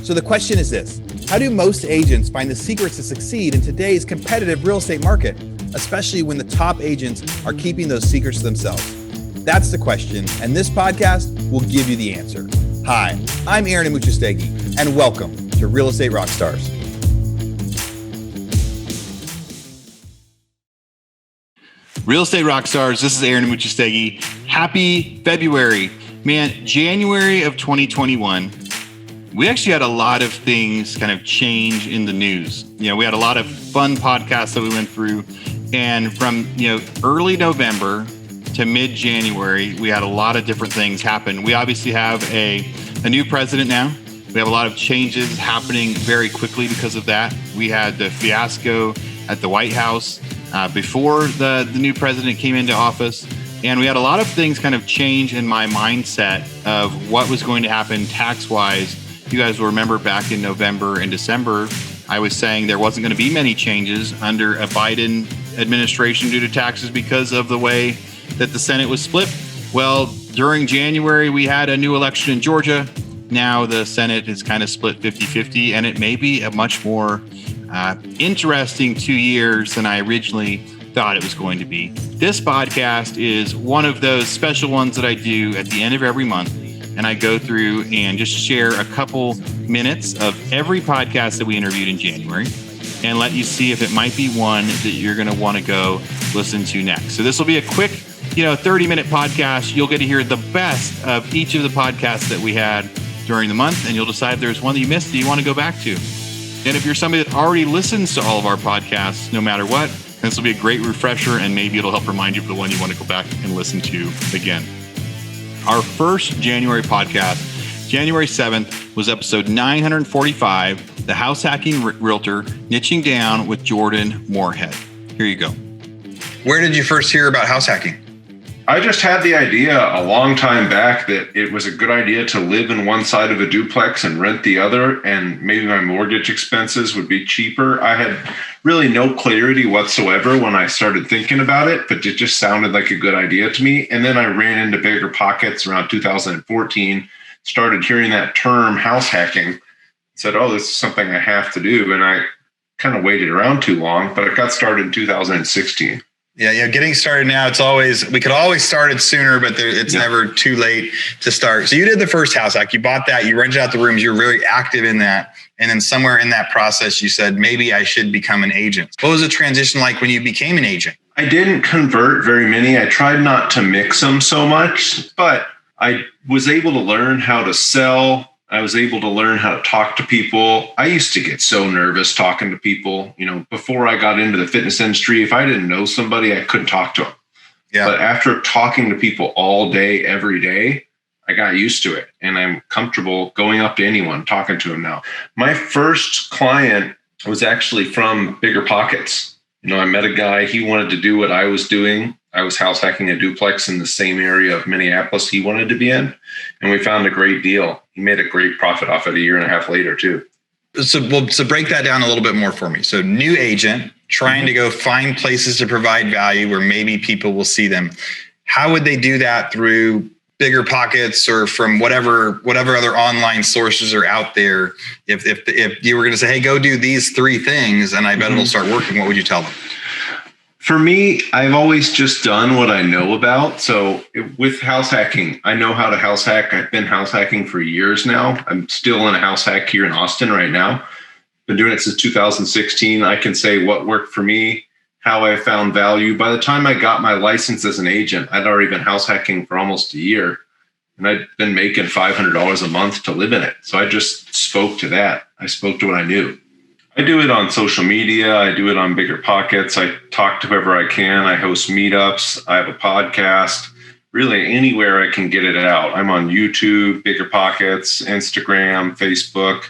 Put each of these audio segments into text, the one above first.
So the question is this: how do most agents find the secrets to succeed in today's competitive real estate market, especially when the top agents are keeping those secrets to themselves? That's the question, and this podcast will give you the answer. Hi, I'm Aaron Amuchastegui, and welcome to Real Estate Rockstars. Real Estate Rockstars, this is Aaron Amuchastegui. Happy February. Man, January of 2021, we actually had a lot of things kind of change in the news. We had a lot of fun podcasts that we went through. And from, early November to mid-January, we had a lot of different things happen. We obviously have a new president now. We have a lot of changes happening very quickly because of that. We had the fiasco at the White House before the new president came into office. And we had a lot of things kind of change in my mindset of what was going to happen tax-wise. You guys will remember back in November and December, I was saying there wasn't going to be many changes under a Biden administration due to taxes because of the way that the Senate was split. Well, during January, we had a new election in Georgia. Now the Senate is kind of split 50-50, and it may be a much more interesting 2 years than I originally thought it was going to be. This podcast is one of those special ones that I do at the end of every month, and I go through and just share a couple minutes of every podcast that we interviewed in January and let you see if it might be one that you're going to want to go listen to next. So this will be a quick 30-minute podcast. You'll get to hear the best of each of the podcasts that we had during the month, and you'll decide if there's one that you missed that you want to go back to. And if you're somebody that already listens to all of our podcasts, no matter what, this will be a great refresher, and maybe it'll help remind you of the one you want to go back and listen to again. Our first January podcast, January 7th, was episode 945, The House Hacking Realtor, Niching Down with Jordan Moorhead. Here you go. Where did you first hear about house hacking? I just had the idea a long time back that it was a good idea to live in one side of a duplex and rent the other, and maybe my mortgage expenses would be cheaper. I had really no clarity whatsoever when I started thinking about it, but it just sounded like a good idea to me. And then I ran into Bigger Pockets around 2014, started hearing that term house hacking, said, oh, this is something I have to do. And I kind of waited around too long, but it got started in 2016. Yeah, getting started now, we could always start it sooner, but it's never too late to start. So you did the first house hack, you bought that, you rented out the rooms, you're very active in that. And then somewhere in that process, you said, maybe I should become an agent. What was the transition like when you became an agent? I didn't convert very many. I tried not to mix them so much, but I was able to learn how to sell. I was able to learn how to talk to people. I used to get so nervous talking to people. Before I got into the fitness industry, if I didn't know somebody, I couldn't talk to them. Yeah. But after talking to people all day, every day, I got used to it, and I'm comfortable going up to anyone, talking to them now. My first client was actually from Bigger Pockets. I met a guy, he wanted to do what I was doing. I was house hacking a duplex in the same area of Minneapolis he wanted to be in, and we found a great deal. He made a great profit off it a year and a half later too. So break that down a little bit more for me. So new agent trying to go find places to provide value where maybe people will see them. How would they do that? Through Bigger Pockets or from whatever other online sources are out there? If you were going to say, hey, go do these three things and I bet it'll start working, what would you tell them? For me, I've always just done what I know about. So with house hacking, I know how to house hack. I've been house hacking for years now. I'm still in a house hack here in Austin right now. Been doing it since 2016. I can say what worked for me, how I found value. By the time I got my license as an agent, I'd already been house hacking for almost a year. And I'd been making $500 a month to live in it. So I just spoke to that. I spoke to what I knew. I do it on social media. I do it on Bigger Pockets. I talk to whoever I can. I host meetups. I have a podcast. Really anywhere I can get it out. I'm on YouTube, Bigger Pockets, Instagram, Facebook,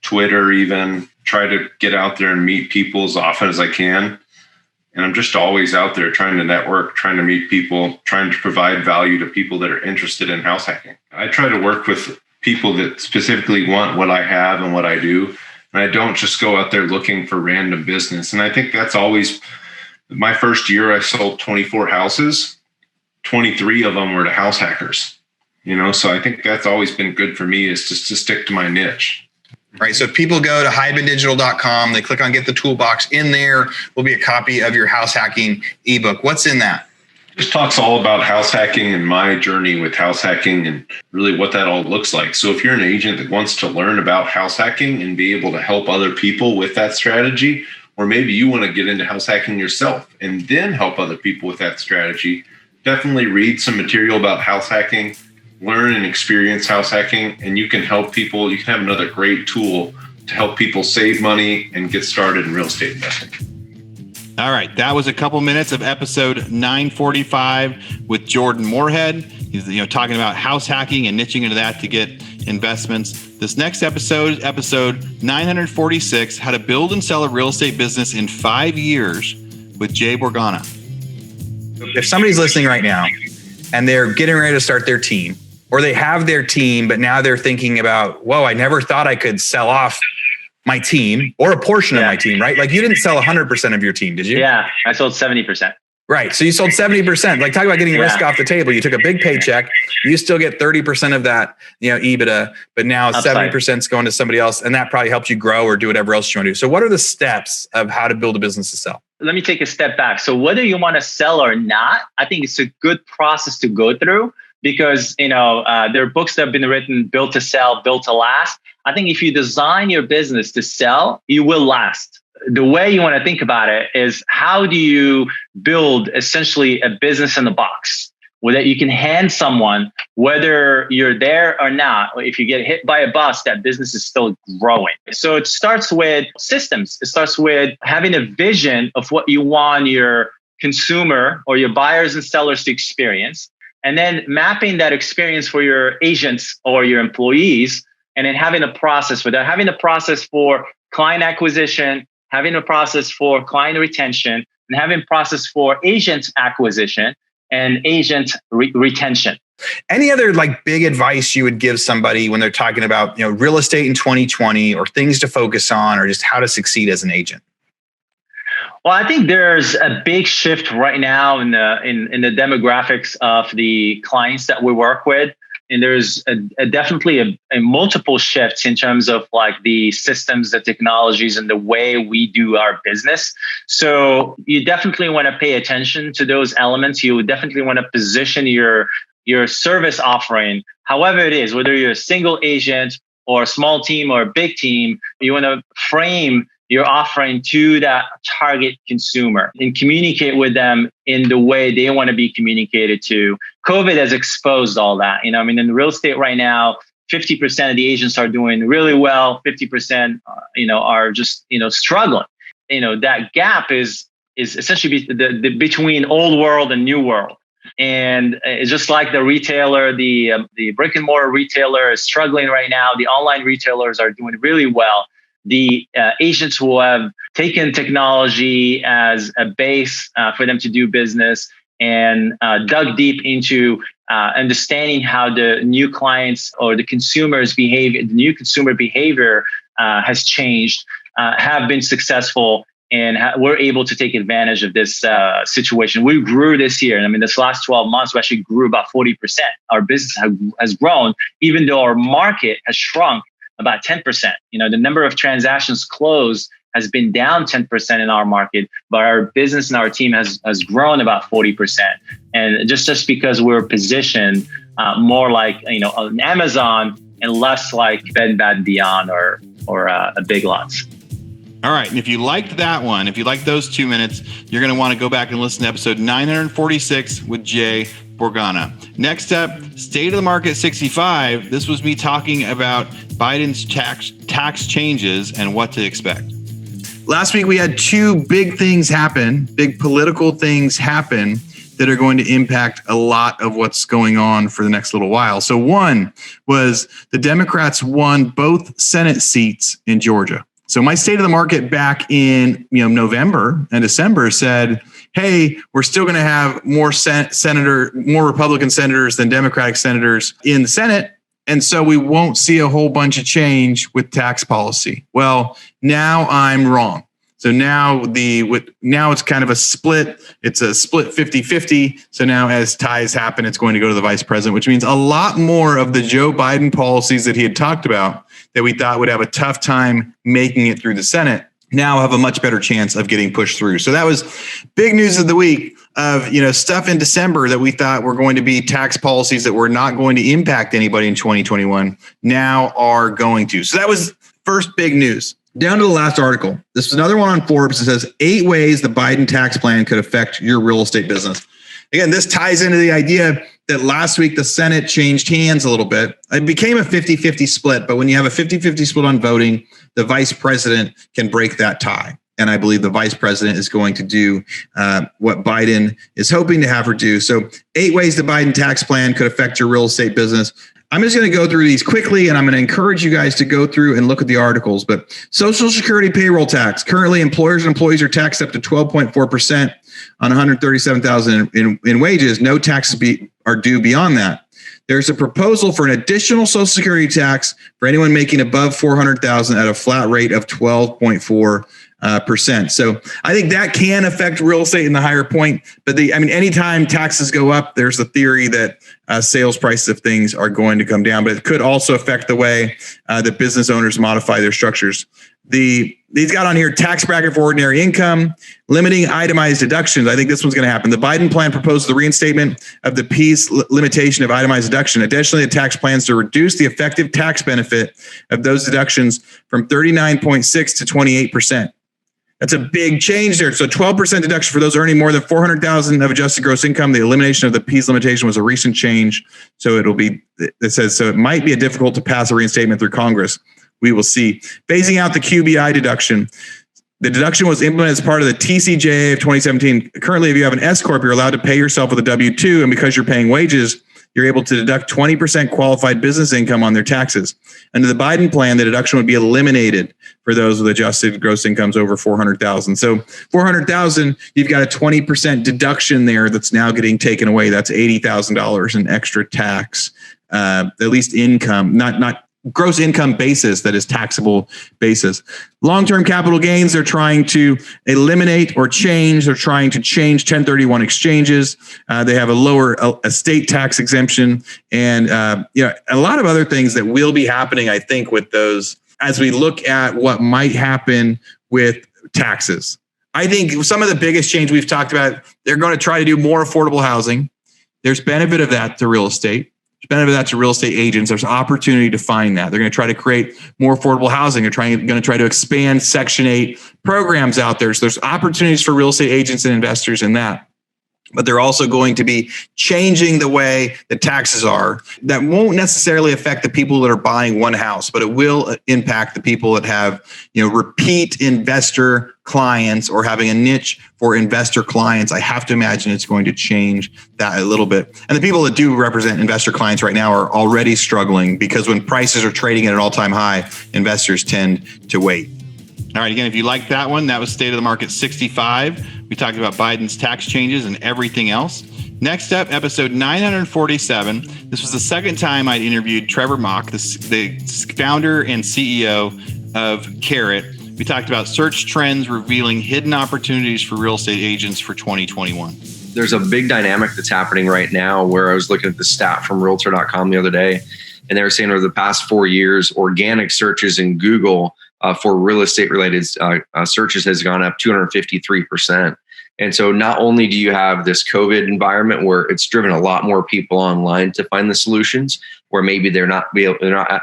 Twitter even. Try to get out there and meet people as often as I can. And I'm just always out there trying to network, trying to meet people, trying to provide value to people that are interested in house hacking. I try to work with people that specifically want what I have and what I do. And I don't just go out there looking for random business. And I think that's always, my first year, I sold 24 houses. 23 of them were to house hackers. So I think that's always been good for me, is just to stick to my niche. right? So if people go to hibandigital.com, they click on get the toolbox. In there will be a copy of your house hacking ebook. What's in that? Just talks all about house hacking and my journey with house hacking and really what that all looks like. So if you're an agent that wants to learn about house hacking and be able to help other people with that strategy, or maybe you want to get into house hacking yourself and then help other people with that strategy, definitely read some material about house hacking, learn and experience house hacking, and you can help people. You can have another great tool to help people save money and get started in real estate investing. All right, that was a couple minutes of episode 945 with Jordan Moorhead. He's talking about house hacking and niching into that to get investments. This next episode 946, how to build and sell a real estate business in 5 years with Jay Borgana. If somebody's listening right now and they're getting ready to start their team, or they have their team, but now they're thinking about, whoa, I never thought I could sell off my team or a portion of my team, right? Like you didn't sell 100% of your team, did you? Yeah, I sold 70%. Right. So you sold 70%. Like talk about getting risk off the table. You took a big paycheck. You still get 30% of that, EBITDA, but now 70% is going to somebody else. And that probably helps you grow or do whatever else you want to do. So what are the steps of how to build a business to sell? Let me take a step back. So whether you want to sell or not, I think it's a good process to go through because, there are books that have been written, built to sell, built to last. I think if you design your business to sell, you will last. The way you want to think about it is how do you build essentially a business in the box where that you can hand someone, whether you're there or not, or if you get hit by a bus, that business is still growing. So it starts with systems. It starts with having a vision of what you want your consumer or your buyers and sellers to experience, and then mapping that experience for your agents or your employees, and then having a process for that, having a process for client acquisition, having a process for client retention, and having a process for agent acquisition and agent retention. Any other big advice you would give somebody when they're talking about, real estate in 2020 or things to focus on or just how to succeed as an agent? Well, I think there's a big shift right now in the demographics of the clients that we work with. And there's definitely a multiple shifts in terms of the systems, the technologies, and the way we do our business. So you definitely want to pay attention to those elements. You would definitely want to position your service offering, however it is, whether you're a single agent or a small team or a big team, you want to frame your offering to that target consumer and communicate with them in the way they want to be communicated to. COVID has exposed all that. In real estate right now, 50% of the agents are doing really well. 50%, are just, struggling. That gap is essentially between old world and new world. And it's just like the retailer, the brick and mortar retailer is struggling right now. The online retailers are doing really well. The agents who have taken technology as a base for them to do business and dug deep into understanding how the new clients or the consumers behavior, the new consumer behavior has changed, have been successful, and we're able to take advantage of this situation. We grew this year. This last 12 months, we actually grew about 40%. Our business has grown, even though our market has shrunk about 10%. The number of transactions closed has been down 10% in our market, but our business and our team has grown about 40%. And just because we're positioned more like an Amazon and less like Bed Bath & Beyond or a Big Lots. All right. And if you liked that one, if you liked those 2 minutes, you're going to want to go back and listen to episode 946 with Jay Borgana. Next up, State of the Market 65. This was me talking about Biden's tax changes and what to expect. Last week, we had two big things happen, big political things happen that are going to impact a lot of what's going on for the next little while. So one was the Democrats won both Senate seats in Georgia. So my State of the Market back in November and December said, hey, we're still going to have more Republican senators than Democratic senators in the Senate. And so we won't see a whole bunch of change with tax policy. Well, now I'm wrong. So now it's kind of a split. It's a split 50-50. So now as ties happen, it's going to go to the vice president, which means a lot more of the Joe Biden policies that he had talked about that we thought would have a tough time making it through the Senate now have a much better chance of getting pushed through. So that was big news of the week of, stuff in December that we thought were going to be tax policies that were not going to impact anybody in 2021 now are going to. So that was first big news. Down to the last article. This is another one on Forbes. It says 8 ways the Biden tax plan could affect your real estate business. Again, this ties into the idea that last week the Senate changed hands a little bit. It became a 50-50 split, but when you have a 50-50 split on voting, the vice president can break that tie. And I believe the vice president is going to do what Biden is hoping to have her do. So 8 ways the Biden tax plan could affect your real estate business. I'm just going to go through these quickly, and I'm going to encourage you guys to go through and look at the articles. But Social Security payroll tax. Currently, employers and employees are taxed up to 12.4% on $137,000 in wages. No taxes are due beyond that. There's a proposal for an additional Social Security tax for anyone making above $400,000 at a flat rate of 12.4%. So I think that can affect real estate in the higher point. But anytime taxes go up, there's a theory that sales prices of things are going to come down. But it could also affect the way that business owners modify their structures. These got on here tax bracket for ordinary income, limiting itemized deductions. I think this one's going to happen. The Biden plan proposed the reinstatement of the PEACE limitation of itemized deduction. Additionally, the tax plans to reduce the effective tax benefit of those deductions from 39.6 to 28%. That's a big change there. So 12% deduction for those earning more than $400,000 of adjusted gross income. The elimination of the PEACE limitation was a recent change. So it might be difficult to pass a reinstatement through Congress. We will see. Phasing out the QBI deduction. The deduction was implemented as part of the TCJA of 2017. Currently, if you have an S Corp, you're allowed to pay yourself with a W-2. And because you're paying wages, you're able to deduct 20% qualified business income on their taxes. Under the Biden plan, the deduction would be eliminated for those with adjusted gross incomes over $400,000. So $400,000, you've got a 20% deduction there that's now getting taken away. That's $80,000 in extra tax, at least income, not gross income basis, that is taxable basis. Long-term capital gains, they're trying to eliminate or change. They're trying to change 1031 exchanges. They have a lower estate tax exemption, and a lot of other things that will be happening, I think, with those as we look at what might happen with taxes. I think some of the biggest change we've talked about, they're going to try to do more affordable housing. There's benefit of that to real estate. There's benefit of that to real estate agents. There's opportunity to find that. They're going to try to create more affordable housing. They're going to try to expand Section 8 programs out there. So there's opportunities for real estate agents and investors in that. But they're also going to be changing the way the taxes are. That won't necessarily affect the people that are buying one house, but it will impact the people that have, repeat investor clients or having a niche for investor clients. I have to imagine it's going to change that a little bit. And the people that do represent investor clients right now are already struggling because when prices are trading at an all-time high, investors tend to wait. All right, again, if you like that one, that was State of the Market 65. We talked about Biden's tax changes and everything else. Next up, episode 947. This was the second time I'd interviewed Trevor Mock, the founder and CEO of Carrot. We talked about search trends revealing hidden opportunities for real estate agents for 2021. There's a big dynamic that's happening right now where I was looking at the stat from Realtor.com the other day, and they were saying over the past 4 years, organic searches in Google for real estate related searches has gone up 253%. And so not only do you have this COVID environment where it's driven a lot more people online to find the solutions, where maybe they're not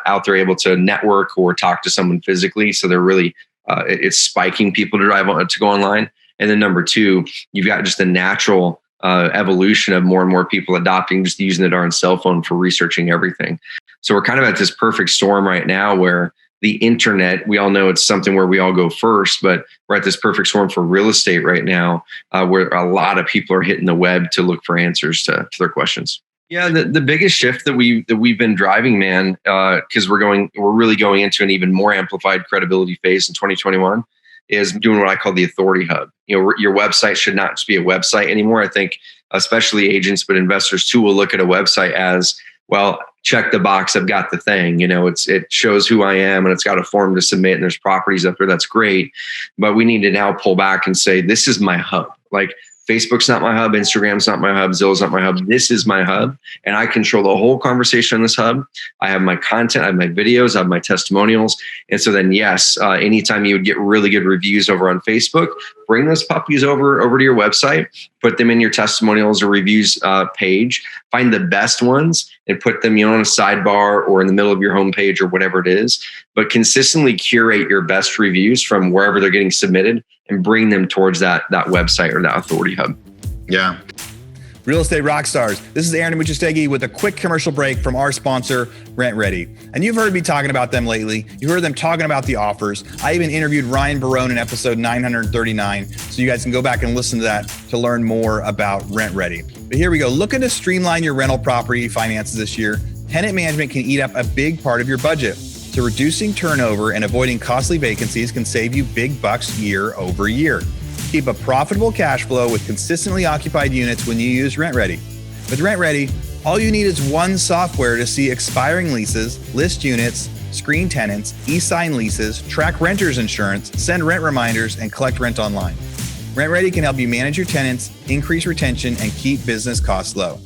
out there able to network or talk to someone physically. So they're really, it's spiking people to go online. And then number two, you've got just the natural evolution of more and more people adopting, just using the darn cell phone for researching everything. So we're kind of at this perfect storm right now where the internet, we all know it's something where we all go first, but we're at this perfect storm for real estate right now, where a lot of people are hitting the web to look for answers to their questions. Yeah, the biggest shift that we've been driving, man, because we're really going into an even more amplified credibility phase in 2021, is doing what I call the authority hub. Your website should not just be a website anymore. I think especially agents, but investors too, will look at a website as, well, check the box, I've got the thing. It shows who I am and it's got a form to submit and there's properties up there. That's great. But we need to now pull back and say, this is my hub. Like, Facebook's not my hub. Instagram's not my hub. Zillow's not my hub. This is my hub. And I control the whole conversation on this hub. I have my content, I have my videos, I have my testimonials. And so then, yes, anytime you would get really good reviews over on Facebook, bring those puppies over to your website, put them in your testimonials or reviews page, find the best ones and put them on a sidebar or in the middle of your homepage or whatever it is. But consistently curate your best reviews from wherever they're getting submitted and bring them towards that website or that authority hub. Yeah. Real estate rock stars. This is Aaron Muchastegui with a quick commercial break from our sponsor, Rent Ready. And you've heard me talking about them lately. You heard them talking about the offers. I even interviewed Ryan Barone in episode 939. So you guys can go back and listen to that to learn more about Rent Ready. But here we go. Looking to streamline your rental property finances this year, tenant management can eat up a big part of your budget. So reducing turnover and avoiding costly vacancies can save you big bucks year over year. Keep a profitable cash flow with consistently occupied units when you use Rent Ready. With Rent Ready, all you need is one software to see expiring leases, list units, screen tenants, e-sign leases, track renters insurance, send rent reminders, and collect rent online. Rent Ready can help you manage your tenants, increase retention, and keep business costs low.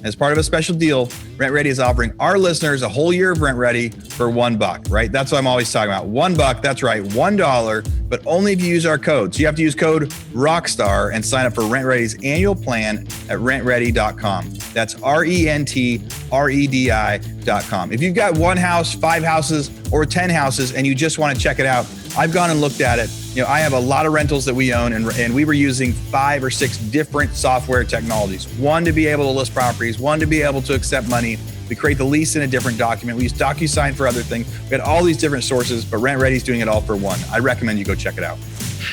As part of a special deal, Rent Ready is offering our listeners a whole year of Rent Ready for $1, right? That's what I'm always talking about. $1, that's right, $1, but only if you use our code. So you have to use code ROCKSTAR and sign up for Rent Ready's annual plan at rentready.com. That's RENTREDI.com. If you've got one house, 5 houses, or 10 houses, and you just want to check it out, I've gone and looked at it. I have a lot of rentals that we own, and we were using 5 or 6 different software technologies. One to be able to list properties, one to be able to accept money. We create the lease in a different document. We use DocuSign for other things. We had all these different sources, but Rent Ready's doing it all for one. I recommend you go check it out.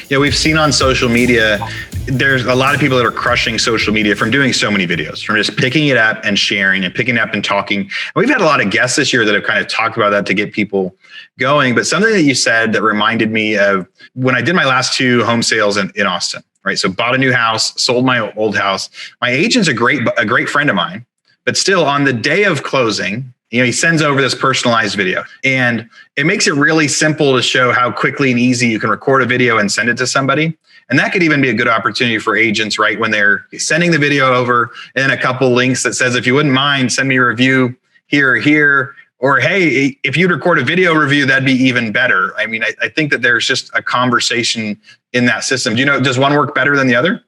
Yeah, we've seen on social media, there's a lot of people that are crushing social media from doing so many videos, from just picking it up and sharing and picking it up and talking. And we've had a lot of guests this year that have kind of talked about that to get people going. But something that you said that reminded me of when I did my last 2 home sales in Austin, right? So bought a new house, sold my old house. My agent's a great friend of mine, but still on the day of closing, he sends over this personalized video, and it makes it really simple to show how quickly and easy you can record a video and send it to somebody. And that could even be a good opportunity for agents, right? When they're sending the video over and a couple links that says, if you wouldn't mind, send me a review here, or hey, if you'd record a video review, that'd be even better. I mean, I think that there's just a conversation in that system. Does one work better than the other?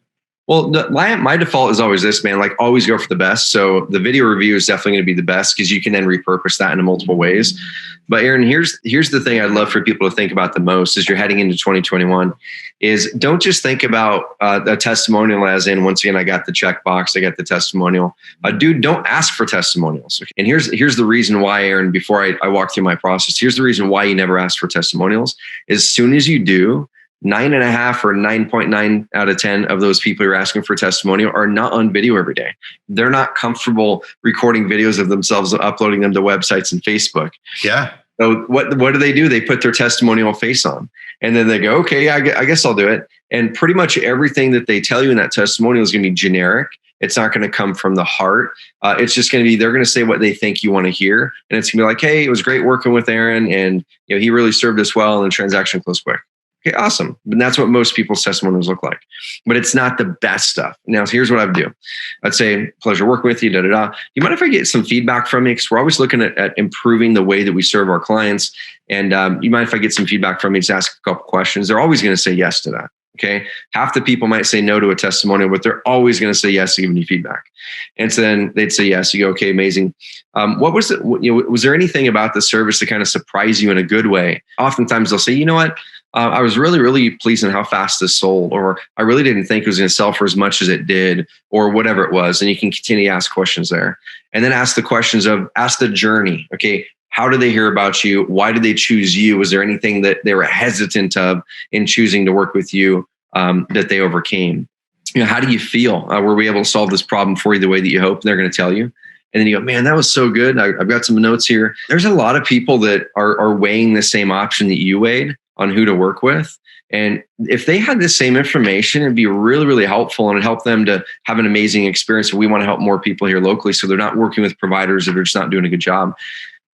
Well, my default is always this, man, like always go for the best. So the video review is definitely going to be the best because you can then repurpose that in multiple ways. But Aaron, here's the thing I'd love for people to think about the most as you're heading into 2021 is don't just think about a testimonial as in, once again, I got the checkbox, I got the testimonial. Dude, don't ask for testimonials. And here's the reason why, Aaron, before I walk through my process, here's the reason why you never ask for testimonials. As soon as you do, 9.5 or 9.9 out of 10 of those people who are asking for testimonial are not on video every day. They're not comfortable recording videos of themselves, uploading them to websites and Facebook. Yeah. So what do? They put their testimonial face on, and then they go, okay, I guess I'll do it. And pretty much everything that they tell you in that testimonial is going to be generic. It's not going to come from the heart. It's just going to be, they're going to say what they think you want to hear. And it's going to be like, hey, it was great working with Aaron, and he really served us well, and the transaction closed quick. Okay, awesome. And that's what most people's testimonials look like. But it's not the best stuff. Now, here's what I would do. I'd say, pleasure working with you, You mind if I get some feedback from you? Because we're always looking at improving the way that we serve our clients. And you mind if I get some feedback from you? Just ask a couple questions. They're always going to say yes to that. Okay. Half the people might say no to a testimonial, but they're always going to say yes to giving you feedback. And so then they'd say yes. You go, okay, amazing. What was it? Was there anything about the service that kind of surprised you in a good way? Oftentimes they'll say, you know what? I was really, really pleased in how fast this sold, or I really didn't think it was going to sell for as much as it did, or whatever it was. And you can continue to ask questions there. And then ask the questions ask the journey. Okay. How did they hear about you? Why did they choose you? Was there anything that they were hesitant of in choosing to work with you that they overcame? How do you feel? Were we able to solve this problem for you the way that you hoped? And they're going to tell you. And then you go, man, that was so good. I've got some notes here. There's a lot of people that are weighing the same option that you weighed on who to work with. And if they had the same information, it'd be really, really helpful, and it'd help them to have an amazing experience. We want to help more people here locally, so they're not working with providers that are just not doing a good job.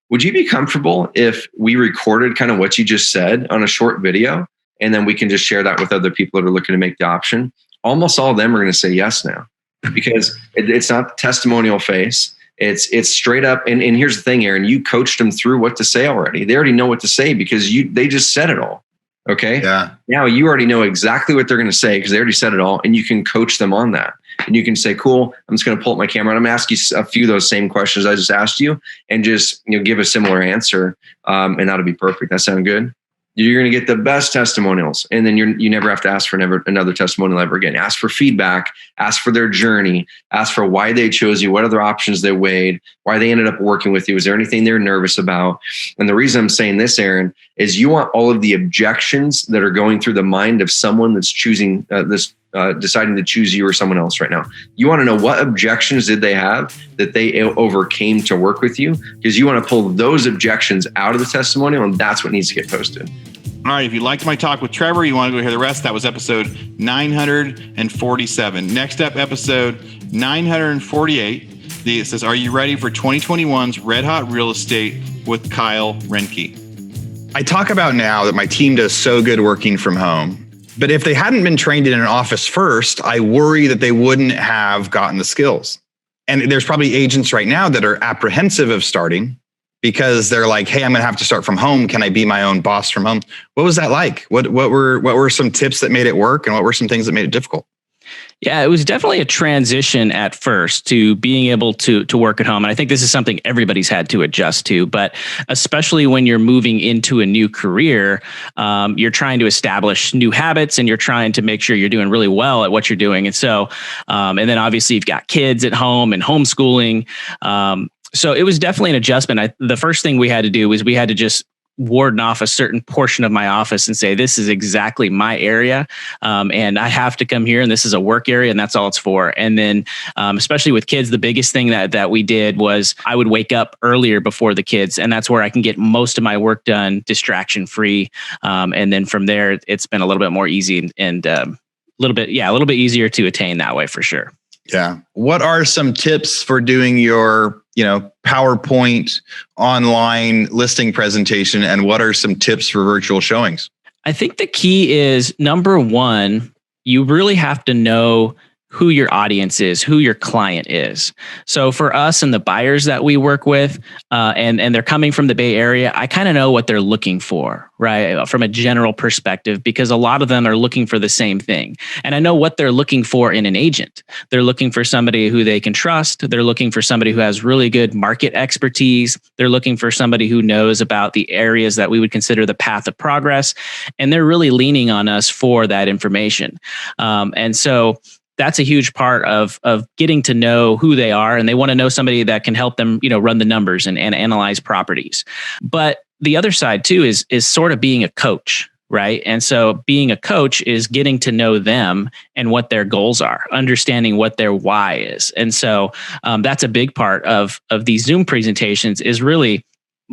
Would you be comfortable if we recorded kind of what you just said on a short video, and then we can just share that with other people that are looking to make the option? almost all of them are going to say yes now, because it's not the testimonial phase. It's straight up. And here's the thing, Aaron, you coached them through what to say already. They already know what to say because they just said it all. Okay. Yeah. Now you already know exactly what they're going to say because they already said it all, and you can coach them on that. And you can say, cool, I'm just going to pull up my camera and I'm going to ask you a few of those same questions I just asked you, and just, give a similar answer. And that'll be perfect. That sound good? You're going to get the best testimonials. And then you never have to ask for another testimonial ever again. Ask for feedback, ask for their journey, ask for why they chose you, what other options they weighed, why they ended up working with you. Is there anything they're nervous about? And the reason I'm saying this, Aaron, is you want all of the objections that are going through the mind of someone that's choosing deciding to choose you or someone else right now. You want to know what objections did they have that they overcame to work with you, because you want to pull those objections out of the testimonial, and that's what needs to get posted. All right. If you liked my talk with Trevor, you want to go hear the rest, that was episode 947. Next up, episode 948. It says, are you ready for 2021's Red Hot Real Estate with Kyle Renke? I talk about now that my team does so good working from home. But if they hadn't been trained in an office first, I worry that they wouldn't have gotten the skills. And there's probably agents right now that are apprehensive of starting because they're like, hey, I'm going to have to start from home. Can I be my own boss from home? What was that like? What were some tips that made it work? And what were some things that made it difficult? Yeah, it was definitely a transition at first to being able to work at home. And I think this is something everybody's had to adjust to, but especially when you're moving into a new career, you're trying to establish new habits and you're trying to make sure you're doing really well at what you're doing. And so, and then obviously you've got kids at home and homeschooling. So it was definitely an adjustment. The first thing we had to do was we had to just warden off a certain portion of my office and say, this is exactly my area. And I have to come here, and this is a work area, and that's all it's for. And then, especially with kids, the biggest thing that we did was I would wake up earlier before the kids, and that's where I can get most of my work done distraction free. And then from there, it's been a little bit more easy and a little bit easier to attain that way for sure. Yeah. What are some tips for doing your, PowerPoint online listing presentation? And what are some tips for virtual showings? I think the key is, number one, you really have to know who your audience is, who your client is. So for us and the buyers that we work with, and they're coming from the Bay Area, I kind of know what they're looking for, right? From a general perspective, because a lot of them are looking for the same thing. And I know what they're looking for in an agent. They're looking for somebody who they can trust. They're looking for somebody who has really good market expertise. They're looking for somebody who knows about the areas that we would consider the path of progress. And they're really leaning on us for that information. And so that's a huge part of getting to know who they are, and they want to know somebody that can help them, run the numbers and analyze properties. But the other side too is sort of being a coach, right? And so being a coach is getting to know them and what their goals are, understanding what their why is. And so that's a big part of these Zoom presentations. Is really,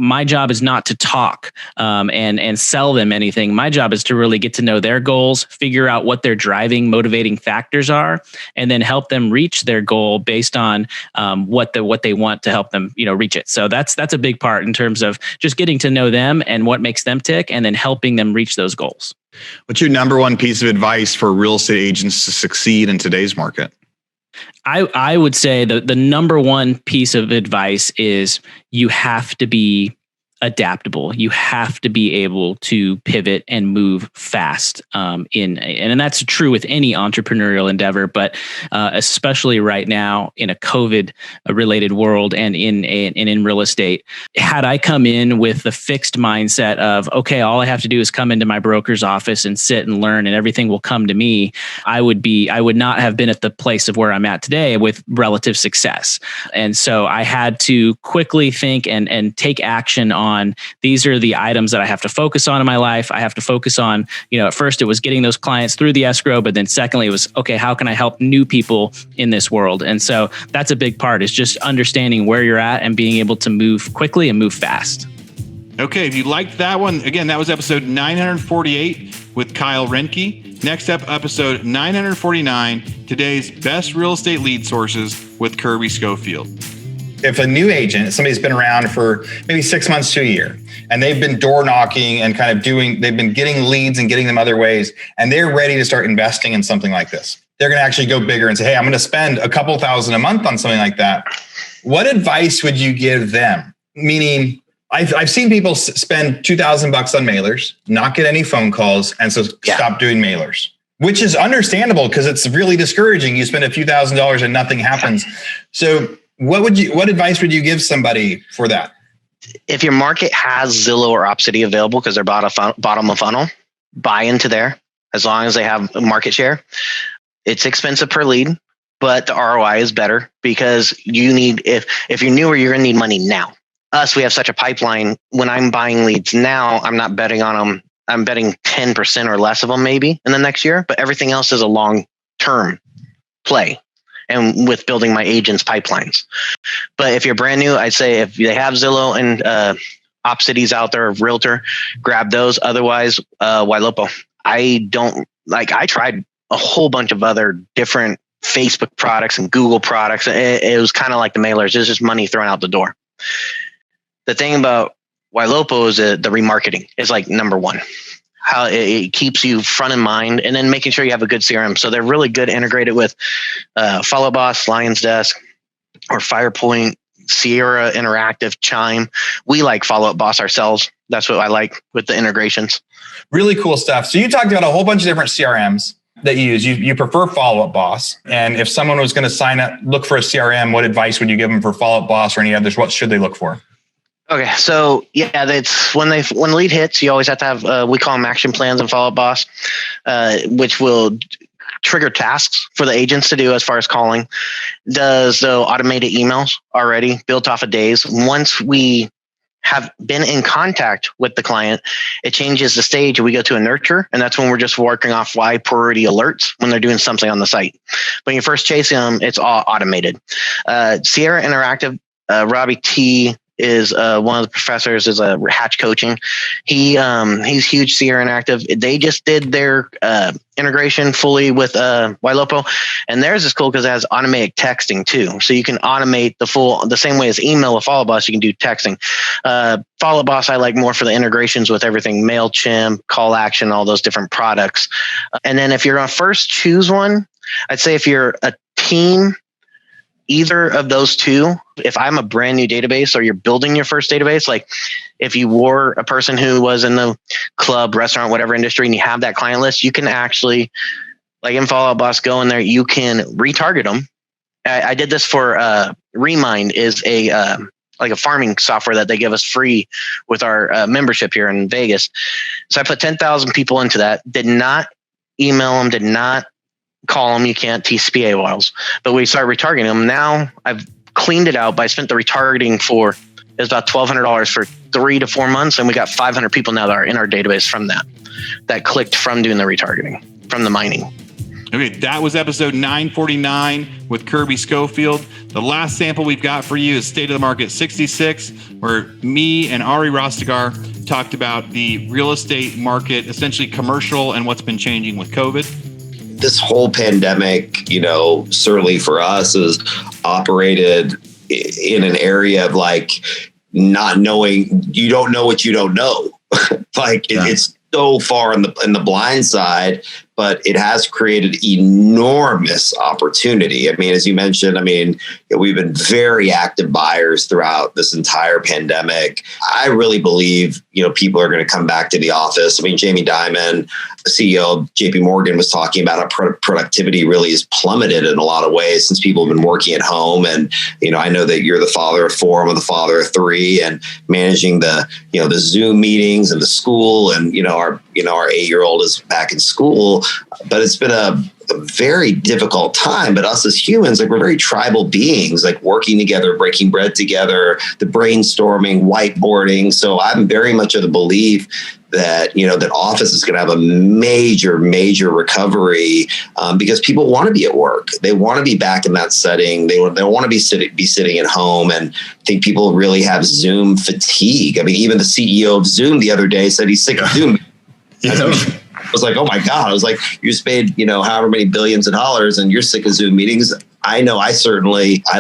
my job is not to talk and sell them anything. My job is to really get to know their goals, figure out what their driving, motivating factors are, and then help them reach their goal based on what they want to help them, reach it. So that's a big part in terms of just getting to know them and what makes them tick, and then helping them reach those goals. What's your number one piece of advice for real estate agents to succeed in today's market? I would say the number one piece of advice is you have to be adaptable. You have to be able to pivot and move fast. And that's true with any entrepreneurial endeavor, but especially right now in a COVID-related world and in real estate. Had I come in with the fixed mindset of, okay, all I have to do is come into my broker's office and sit and learn, and everything will come to me, I would not have been at the place of where I'm at today with relative success. And so I had to quickly think and take action on, these are the items that I have to focus on in my life. I have to focus on, at first it was getting those clients through the escrow, but then secondly it was, okay, how can I help new people in this world? And so that's a big part, is just understanding where you're at and being able to move quickly and move fast. Okay, if you liked that one, again, that was episode 948 with Kyle Renke. Next up, episode 949, today's best real estate lead sources with Kirby Schofield. If a new agent, somebody's been around for maybe 6 months to a year, and they've been door knocking and they've been getting leads and getting them other ways, and they're ready to start investing in something like this. they're going to actually go bigger and say, hey, I'm going to spend a couple $1,000 a month on something like that. What advice would you give them? Meaning, I've seen people spend $2,000 on mailers, not get any phone calls, and so stop doing mailers, which is understandable because it's really discouraging. You spend a few $1,000s and nothing happens. So what advice would you give somebody for that? If your market has Zillow or Opcity available because they're bottom of funnel, buy into there as long as they have market share. It's expensive per lead, but the ROI is better because you need, if you're newer, you're going to need money now. We have such a pipeline. When I'm buying leads now, I'm not betting on them. I'm betting 10% or less of them maybe in the next year, but everything else is a long-term play. And with building my agents' pipelines. But if you're brand new, I'd say if they have Zillow and Opcities out there, Realtor, grab those. Otherwise, Ylopo. I tried a whole bunch of other different Facebook products and Google products. It was kind of like the mailers. It's just money thrown out the door. The thing about Ylopo is the remarketing is like number one. How it keeps you front in mind, and then making sure you have a good CRM. So they're really good integrated with Follow Boss, Lion's Desk, or Firepoint, Sierra Interactive, Chime. We like Follow Up Boss ourselves. That's what I like with the integrations. Really cool stuff. So you talked about a whole bunch of different CRMs that you use. You prefer Follow Up Boss. And if someone was going to sign up, look for a CRM, what advice would you give them for Follow Up Boss or any others? What should they look for? Okay, so that's when lead hits, you always have to have we call them action plans and Follow Up Boss, which will trigger tasks for the agents to do as far as calling. Does the automated emails already built off of days. Once we have been in contact with the client, it changes the stage. We go to a nurture, and that's when we're just working off high priority alerts when they're doing something on the site. When you're first chasing them, it's all automated. Sierra Interactive, Robbie T is one of the professors, is a Hatch Coaching. He's huge Sierra Interactive. They just did their integration fully with Ylopo, and theirs is cool because it has automatic texting too. So you can automate the same way as email with Follow Boss, you can do texting. Follow Boss I like more for the integrations with everything, MailChimp, Call Action, all those different products. And then if you're going to first choose one, I'd say if you're a team, either of those two, if I'm a brand new database or you're building your first database, like if you were a person who was in the club, restaurant, whatever industry, and you have that client list, you can actually, like in Follow Up Boss, go in there, you can retarget them. I did this for Remind, is like a farming software that they give us free with our membership here in Vegas. So I put 10,000 people into that, did not email them, did not call them. You can't TCPA files, but we started retargeting them. Now I've cleaned it out, but I spent the retargeting for, it was about $1,200 for 3 to 4 months. And we got 500 people now that are in our database from that clicked from doing the retargeting, from the mining. Okay, that was episode 949 with Kirby Schofield. The last sample we've got for you is State of the Market 66, where me and Ari Rostigar talked about the real estate market, essentially commercial, and what's been changing with COVID. This whole pandemic, certainly for us, is operated in an area of like not knowing, you don't know what you don't know. It's so far in the blind side, but it has created enormous opportunity. I mean, as you mentioned, we've been very active buyers throughout this entire pandemic. I really believe, people are going to come back to the office. Jamie Dimon, the CEO of JP Morgan, was talking about how productivity really has plummeted in a lot of ways since people have been working at home. And, I know that you're the father of 4, I'm the father of 3, and managing the Zoom meetings and the school, and, our 8-year-old is back in school. But it's been a very difficult time. But us as humans, we're very tribal beings, working together, breaking bread together, the brainstorming, whiteboarding. So I'm very much of the belief that, that office is going to have a major, major recovery because people want to be at work. They want to be back in that setting. They want to be sitting at home. And I think people really have Zoom fatigue. Even the CEO of Zoom the other day said he's sick of Zoom. I was like, oh my God. I was like, you just paid, however many billions of dollars and you're sick of Zoom meetings. I know I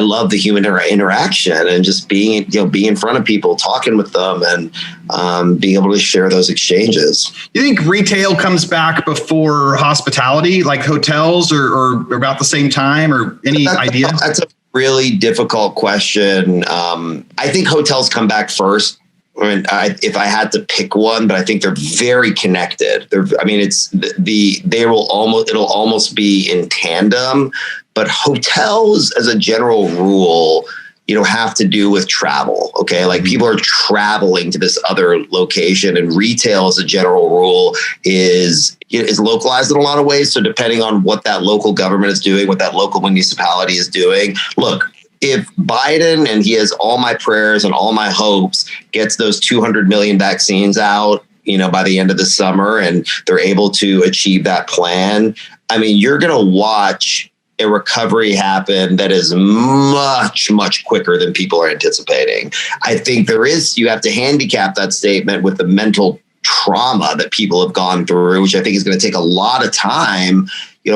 love the human interaction and just being in front of people, talking with them, and being able to share those exchanges. You think retail comes back before hospitality, like hotels, or about the same time, or any idea? That's a really difficult question. I think hotels come back first. I mean, if I had to pick one, but I think they're very connected. It'll almost be in tandem, but hotels as a general rule, have to do with travel. Okay. Like people are traveling to this other location, and retail as a general rule is localized in a lot of ways. So depending on what that local government is doing, what that local municipality is doing, look, if Biden, and he has all my prayers and all my hopes, gets those 200 million vaccines out, by the end of the summer, and they're able to achieve that plan, I mean, you're going to watch a recovery happen that is much, much quicker than people are anticipating. I think you have to handicap that statement with the mental trauma that people have gone through, which I think is going to take a lot of time,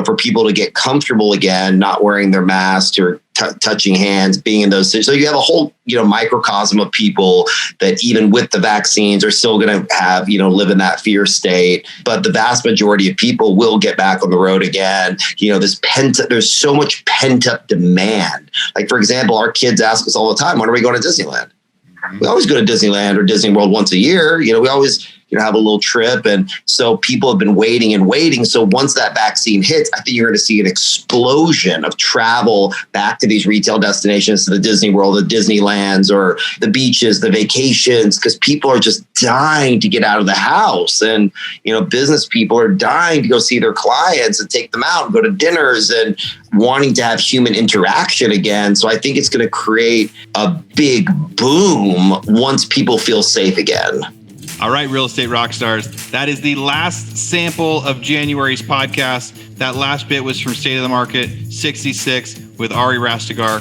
for people to get comfortable again, not wearing their masks or touching hands, being in those. So you have a whole, microcosm of people that even with the vaccines are still going to have, live in that fear state. But the vast majority of people will get back on the road again. There's so much pent up demand. Like, for example, our kids ask us all the time, when are we going to Disneyland? We always go to Disneyland or Disney World once a year. We always have a little trip. And so people have been waiting and waiting. So once that vaccine hits, I think you're going to see an explosion of travel back to these retail destinations, to the Disney World, the Disneylands, or the beaches, the vacations, because people are just dying to get out of the house. And, business people are dying to go see their clients and take them out and go to dinners and wanting to have human interaction again. So I think it's going to create a big boom once people feel safe again. All right, real estate rock stars. That is the last sample of January's podcast. That last bit was from State of the Market 66 with Ari Rastegar.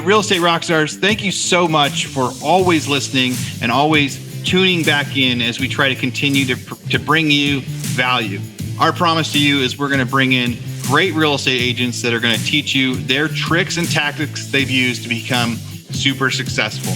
Real estate rock stars, thank you so much for always listening and always tuning back in as we try to continue to bring you value. Our promise to you is we're going to bring in great real estate agents that are going to teach you their tricks and tactics they've used to become super successful.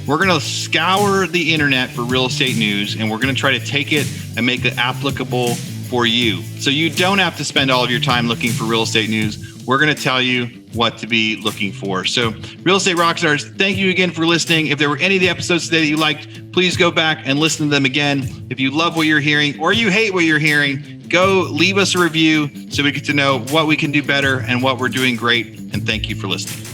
We're going to scour the internet for real estate news, and we're going to try to take it and make it applicable for you. So you don't have to spend all of your time looking for real estate news. We're going to tell you what to be looking for. So real estate rockstars, thank you again for listening. If there were any of the episodes today that you liked, please go back and listen to them again. If you love what you're hearing or you hate what you're hearing, go leave us a review so we get to know what we can do better and what we're doing great. And thank you for listening.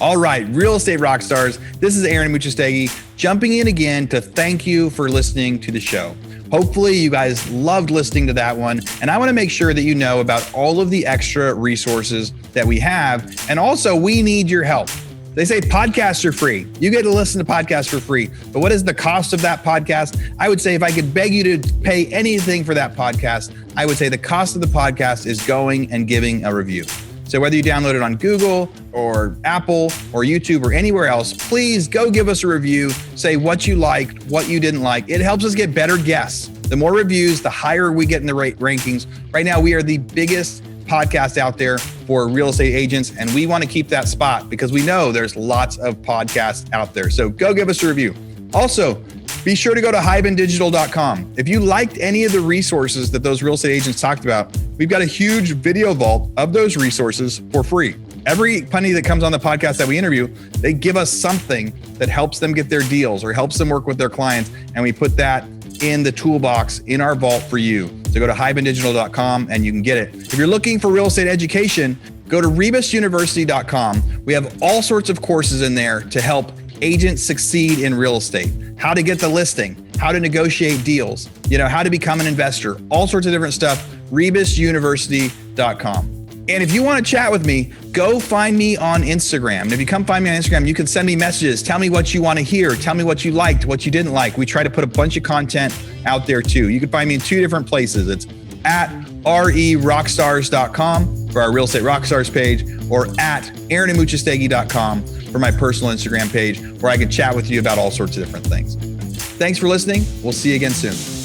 All right, real estate rock stars, this is Aaron Muchastegui jumping in again to thank you for listening to the show. Hopefully you guys loved listening to that one. And I want to make sure that you know about all of the extra resources that we have. And also, we need your help. They say podcasts are free. You get to listen to podcasts for free. But what is the cost of that podcast? I would say if I could beg you to pay anything for that podcast, I would say the cost of the podcast is going and giving a review. So whether you download it on Google or Apple or YouTube or anywhere else, please go give us a review. Say what you liked, what you didn't like. It helps us get better guests. The more reviews, the higher we get in the rankings. Right now, we are the biggest podcast out there for real estate agents, and we want to keep that spot because we know there's lots of podcasts out there. So go give us a review. Also, be sure to go to hibandigital.com. If you liked any of the resources that those real estate agents talked about, we've got a huge video vault of those resources for free. Every penny that comes on the podcast that we interview, they give us something that helps them get their deals or helps them work with their clients. And we put that in the toolbox in our vault for you. So go to hibandigital.com and you can get it. If you're looking for real estate education, go to rebusuniversity.com. We have all sorts of courses in there to help agents succeed in real estate, how to get the listing, how to negotiate deals, how to become an investor, all sorts of different stuff, rebusuniversity.com. And if you want to chat with me, go find me on Instagram. And if you come find me on Instagram, you can send me messages. Tell me what you want to hear. Tell me what you liked, what you didn't like. We try to put a bunch of content out there too. You can find me in two different places. It's at rerockstars.com for our Real Estate Rockstars page, or at aaronandmuchastegui.com for my personal Instagram page, where I can chat with you about all sorts of different things. Thanks for listening. We'll see you again soon.